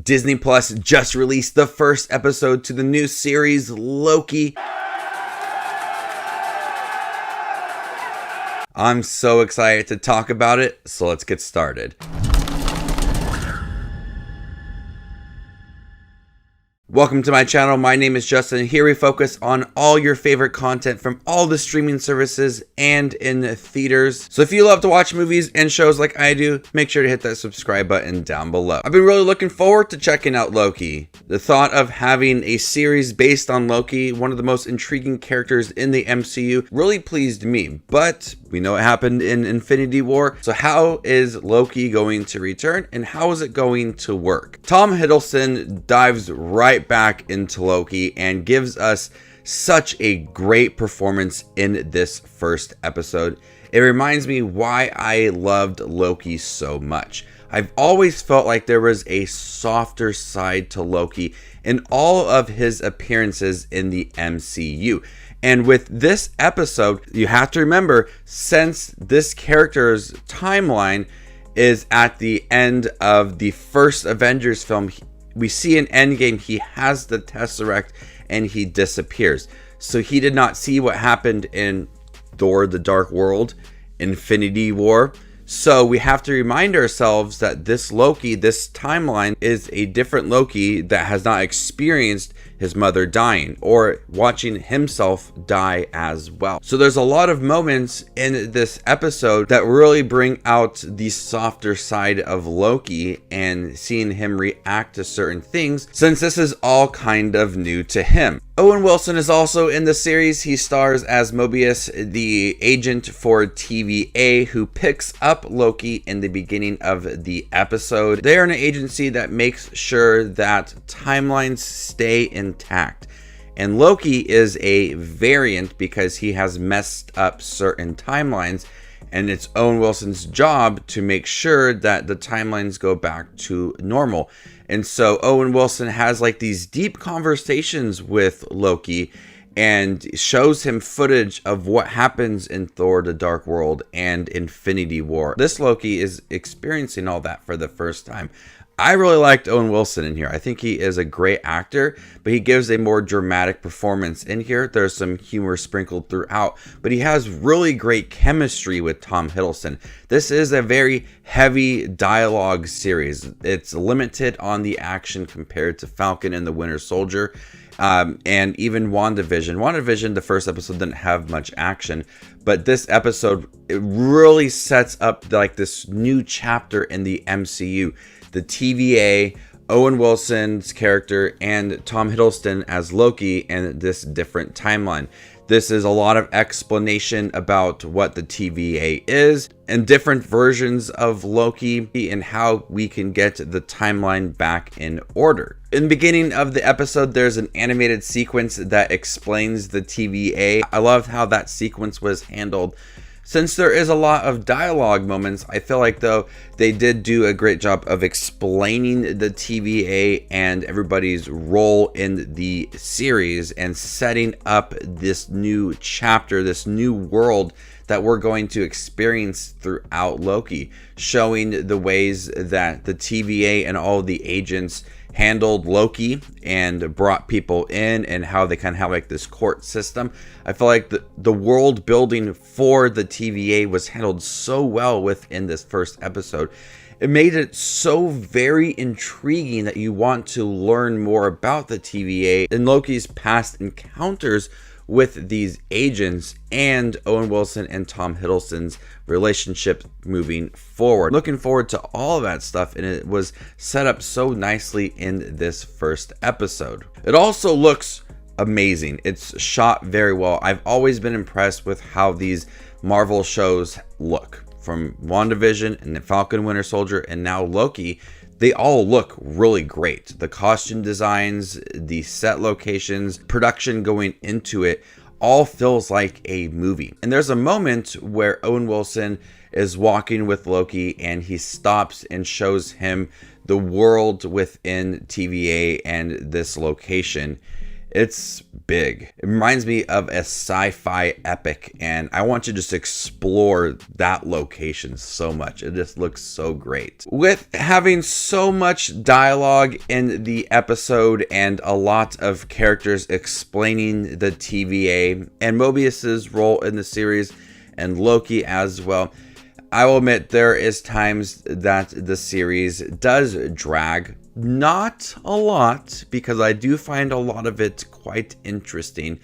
Disney Plus just released the first episode to the new series, Loki. I'm so excited to talk about it, so let's get started. Welcome to my channel. My name is Justin. Here we focus on all your favorite content from all the streaming services and in theaters. So if you love to watch movies and shows like I do, make sure to hit that subscribe button down below. I've been really looking forward to checking out Loki. The thought of having a series based on Loki, one of the most intriguing characters in the MCU, really pleased me. But we know what happened in Infinity War. So how is Loki going to return and how is it going to work? Tom Hiddleston dives right back into Loki and gives us such a great performance in this first episode. It reminds me why I loved Loki so much. I've always felt like there was a softer side to Loki in all of his appearances in the MCU. And with this episode, you have to remember, since this character's timeline is at the end of the first Avengers film, we see in Endgame, he has the Tesseract and he disappears. So he did not see what happened in Thor: The Dark World, Infinity War. So we have to remind ourselves that this Loki, this timeline, is a different Loki that has not experienced his mother dying or watching himself die as well. So there's a lot of moments in this episode that really bring out the softer side of Loki and seeing him react to certain things, since this is all kind of new to him. Owen Wilson is also in the series. He stars as Mobius, the agent for TVA, who picks up Loki in the beginning of the episode. They are an agency that makes sure that timelines stay intact. And Loki is a variant because he has messed up certain timelines, and it's Owen Wilson's job to make sure that the timelines go back to normal. And so Owen Wilson has like these deep conversations with Loki and shows him footage of what happens in Thor: The Dark World and Infinity War. This Loki is experiencing all that for the first time. I really liked Owen Wilson in here. I think he is a great actor, but he gives a more dramatic performance in here. There's some humor sprinkled throughout, but he has really great chemistry with Tom Hiddleston. This is a very heavy dialogue series. It's limited on the action compared to Falcon and the Winter Soldier. And even WandaVision. WandaVision, the first episode, didn't have much action, but this episode, it really sets up like this new chapter in the MCU. The TVA, Owen Wilson's character, and Tom Hiddleston as Loki, and this different timeline. This is a lot of explanation about what the TVA is and different versions of Loki and how we can get the timeline back in order. In the beginning of the episode, there's an animated sequence that explains the TVA. I loved how that sequence was handled. Since there is a lot of dialogue moments, I feel like though they did do a great job of explaining the TVA and everybody's role in the series and setting up this new chapter, this new world that we're going to experience throughout Loki, showing the ways that the TVA and all the agents handled Loki and brought people in and how they kind of have like this court system. I feel like the world building for the TVA was handled so well within this first episode. It made it so very intriguing that you want to learn more about the TVA and Loki's past encounters with these agents and Owen Wilson and Tom Hiddleston's relationship moving forward. Looking forward to all of that stuff, and it was set up so nicely in this first episode. It also looks amazing. It's shot very well. I've always been impressed with how these Marvel shows look. From WandaVision and the Falcon Winter Soldier and now Loki, they all look really great. The costume designs, the set locations, production going into it all feels like a movie. And there's a moment where Owen Wilson is walking with Loki and he stops and shows him the world within TVA and this location. It's big. It reminds me of a sci-fi epic, and I want to just explore that location so much. It just looks so great. With having so much dialogue in the episode and a lot of characters explaining the TVA and Mobius's role in the series and Loki as well, I will admit there is times that the series does drag. Not a lot, because I do find a lot of it quite interesting,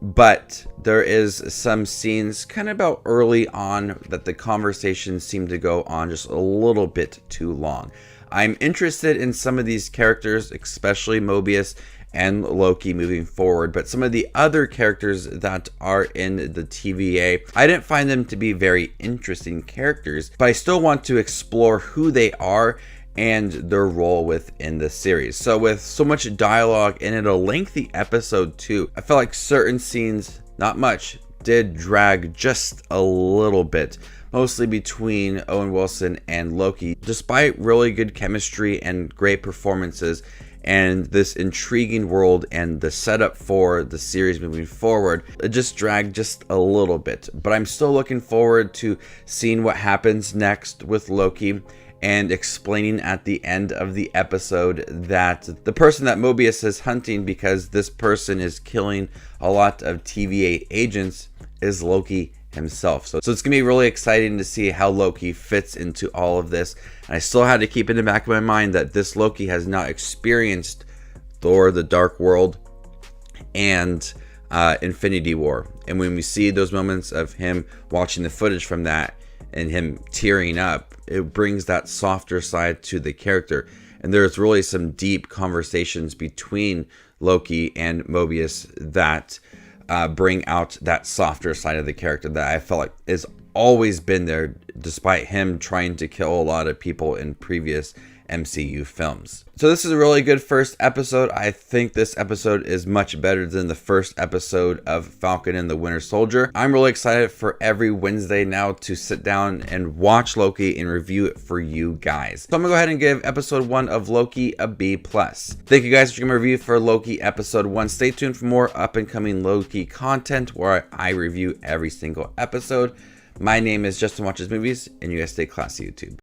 but there is some scenes kind of about early on that the conversations seem to go on just a little bit too long. I'm interested in some of these characters, especially Mobius and Loki moving forward, but some of the other characters that are in the TVA, I didn't find them to be very interesting characters, but I still want to explore who they are and their role within the series. So with so much dialogue and in a lengthy episode too, I felt like certain scenes, not much, did drag just a little bit, mostly between Owen Wilson and Loki. Despite really good chemistry and great performances and this intriguing world and the setup for the series moving forward, it just dragged just a little bit. But I'm still looking forward to seeing what happens next with Loki, and explaining at the end of the episode that the person that Mobius is hunting, because this person is killing a lot of TVA agents, is Loki himself. So it's gonna be really exciting to see how Loki fits into all of this. And I still had to keep in the back of my mind that this Loki has not experienced Thor: The Dark World and Infinity War. And when we see those moments of him watching the footage from that and him tearing up, it brings that softer side to the character. And there's really some deep conversations between Loki and Mobius that bring out that softer side of the character that I felt like has always been there, despite him trying to kill a lot of people in previous MCU films. So this is a really good first episode. I think this episode is much better than the first episode of Falcon and the Winter Soldier. I'm really excited for every Wednesday now to sit down and watch Loki and review it for you guys. So I'm gonna go ahead and give episode 1 of Loki a B+. Thank you guys for giving me a review for Loki episode 1. Stay tuned for more up and coming Loki content where I review every single episode. My name is Justin Watches Movies, and you guys stay classy, YouTube.